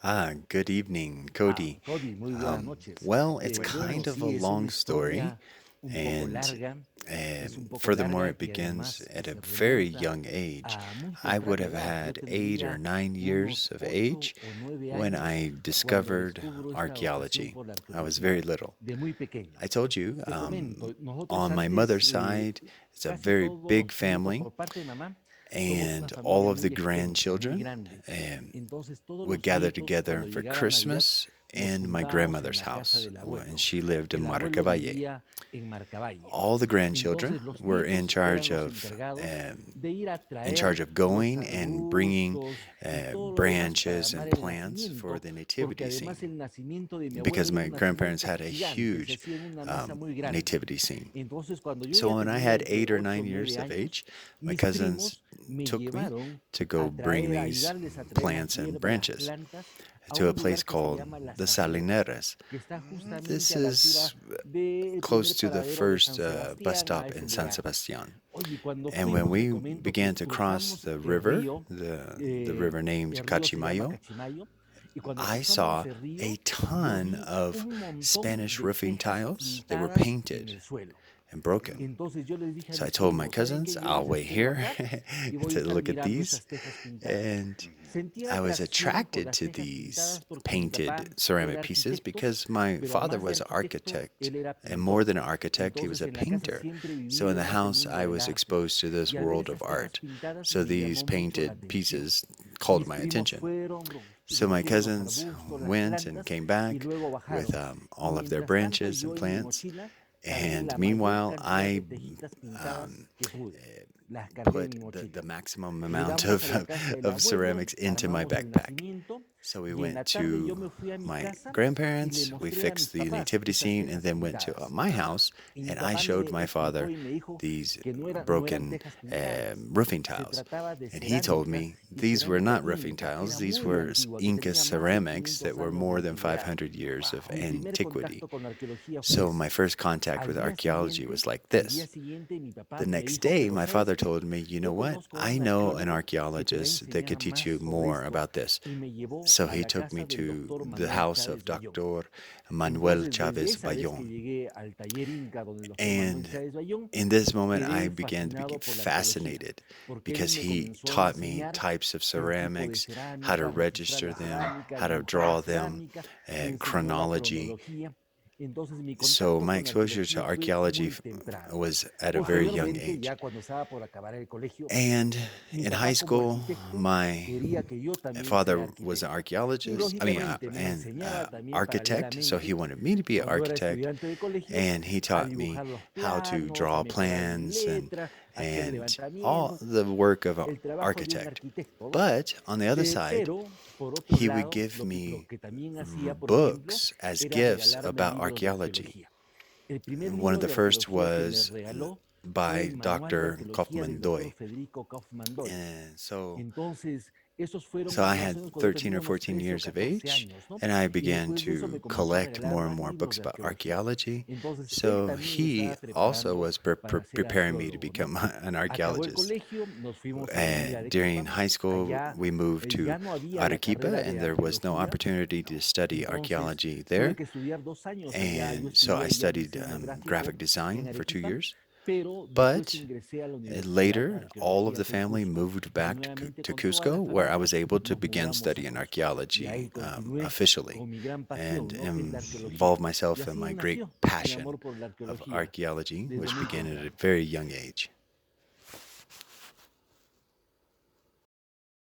Good evening, Cody. Cody, muy buenas noches. Well, it's Bueno, kind of a sí, es una long story, historia un poco and larga, es un poco furthermore, larga it y begins además at a se very remonta young age. a muy I would temprana have edad. Yo had 8 or 9 years unos of ocho age o nueve when años I cuando discovered descubro esta obsesión archaeology. por la I was very arqueología little. de muy pequeño. I told you, Te comento, nosotros on my antes, mother's side, it's a casi very big todos, sobre todo family, por parte de mamá, somos una and all familia of the muy extensa, muy grandchildren grande. um, Entonces, todos would los gather nietos, together cuando for llegaba Navidad, Christmas nos in my juntábamos en grandmother's la casa house, del and abuelo. she lived in El abuelo Maracavalle. vivía en Marcavalle. All the grandchildren Entonces los were in nietos eran charge los of encargados um, de ir a in traer charge of los going and bringing arbustos y todo lo demás para branches armar and el plants for nacimiento, the porque nativity además scene el nacimiento de mi abuelo because era my un grandparents nacimiento had a gigante, se huge hacía en una mesa muy grande. nativity scene. Entonces cuando yo So ya when I tendría had entre 8 o 9 8 or 9 years of años, age, my mis cousins primos me took me llevaron to a go bring traer, a these ayudarles a traer plants and las branches plantas a to a un place lugar que se called llama Las the Salineras, Salineras. que está This justamente a la altura is del close primer to the paradero de first San bus Sebastián a stop ese in San lugar. Sebastian. Oye, cuando And when fuimos, te we comento que began to cross cruzamos the el river, río, the river named el río se llama Cachimayo, Cachimayo, y cuando I cruzamos saw el a río, yo ton vi of un montón Spanish de roofing tejas tiles that were pintadas en painted el suelo. and broken. Entonces yo les dije a So I mis told my primos, ¿saben qué? cousins, Yo I'll les wait espero here acá y voy a to estar look at mirando these. esas tejas pintadas. And Sentí la I was atracción por attracted las to tejas these pintadas porque mi papá painted ceramic era pieces arquitecto, because my pero father más de was an arquitecto, architect. él era And more pintor. than an architect, he was Entonces a en la casa painter. siempre So in the vivíamos el house, mundo I del was arte. exposed to this Y al ver world of esas tejas art. pintadas So me llamó these mucho la painted atención. pieces called Mis my primos attention. fueron, So my recogieron los cousins arbustos, las went and plantas came y back luego with bajaron. Y all of their mientras tanto branches and yo en mi plants. mochila cargué And la mayor meanwhile, cantidad de I tejitas pintadas um, que pude. Las cargué en put mi the mochila. maximum amount Llegamos a la of, casa del of abuelo, ceramics into my armamos el backpack. nacimiento So we y en went la tarde yo to me fui a mi my casa y le grandparents, we mostré a mis fixed the papás nativity esas scene, and tejas then went to pintadas. my house, Y mi and I papá showed me my explicó father y me dijo these que no eran broken tejas pintadas, roofing se tiles. trataba de And he told cerámica me y these were cerámica not roofing inca, que tiles, era these muy were antigua, que Inca tenía más de ceramics that 500 were años de more than antigüedad. 500 years of Mi primer antiquity. contacto con la arqueología fue So ese. my first contact with archaeology was like Al día this. siguiente mi papá The me next dijo, day, pero my ¿sabes father qué? told me, you know Yo what? conozco a I un know an arqueólogo que te va a archaeologist that enseñar could teach más you sobre more esto about this. y me llevó So a he la took me casa del to doctor the Manuel house of Chávez Bayón. Dr. Manuel Entonces, desde Chavez esa vez que Bayon. llegué al taller Inca donde el doctor Manuel And Chávez Bayón, in this moment, I quedé began to become fascinado por la arqueología, fascinated porque él because me he comenzó a taught me enseñar types of el tipo de ceramics, how to cerámica, registrar register la them, cerámica, how to dibujar la draw them, cerámica, me and enseñó la chronology. cronología. Entonces mi So contacto my con la exposure to arqueología fue archaeology muy temprano. was at a very young Posteriormente, age. ya cuando estaba por acabar el colegio, And mi in high papá como school, arquitecto my quería que yo también sea father was an arquitecto. Y archaeologist, lógicamente me an enseñaba también architect, so he paralelamente, wanted me to be an cuando era architect, estudiante de colegio, and he a taught me dibujar los how to planos, a draw mejorar mi plans letra, a hacer and all levantamientos, the work of an el trabajo de un architect. arquitecto, ¿no? But on the other side, Pero, por otro he would lado, give lo me que también hacía, por ejemplo, books as era gifts regalarme about libros de archaeology. arqueología. El primer One of libro the de first arqueología que me was regaló fue by el Manual de Dr. Arqueología Kaufman del doctor Doi. Federico Kaufmann Doy. And so Entonces, esos fueron So I más o had menos cuando yo 13 tenía or unos 14 13 o years of 14 age, años, ¿no? and I Y began después de eso me to comenzó a collect regalar more and más more libros books de about arqueología. archaeology. Entonces, él So también me he estaba also preparando was para ser preparing me to arqueólogo, ¿no? become an Acabó el archaeologist. colegio, nos fuimos a la isla de During Arequipa. high school, Allá we moved to ya no había la Arequipa, carrera and de there was no arqueología, opportunity to study entonces archaeology tuve there. que estudiar 2 años allá. Yo And so I estudié allá studied diseño graphic gráfico en design for two Arequipa, year pero después But ingresé a la Universidad later, all of Arqueología the del family Cusco moved y back nuevamente to con toda la Cusco, where I familia was able to nos begin mudamos a studying Cusco. Y ahí archaeology continué officially con mi gran and pasión, ¿no? Que es la involve arqueología. Y myself in así my great nació mi passion amor por la of arqueología archaeology, desde which muy began at a temprano. very young age.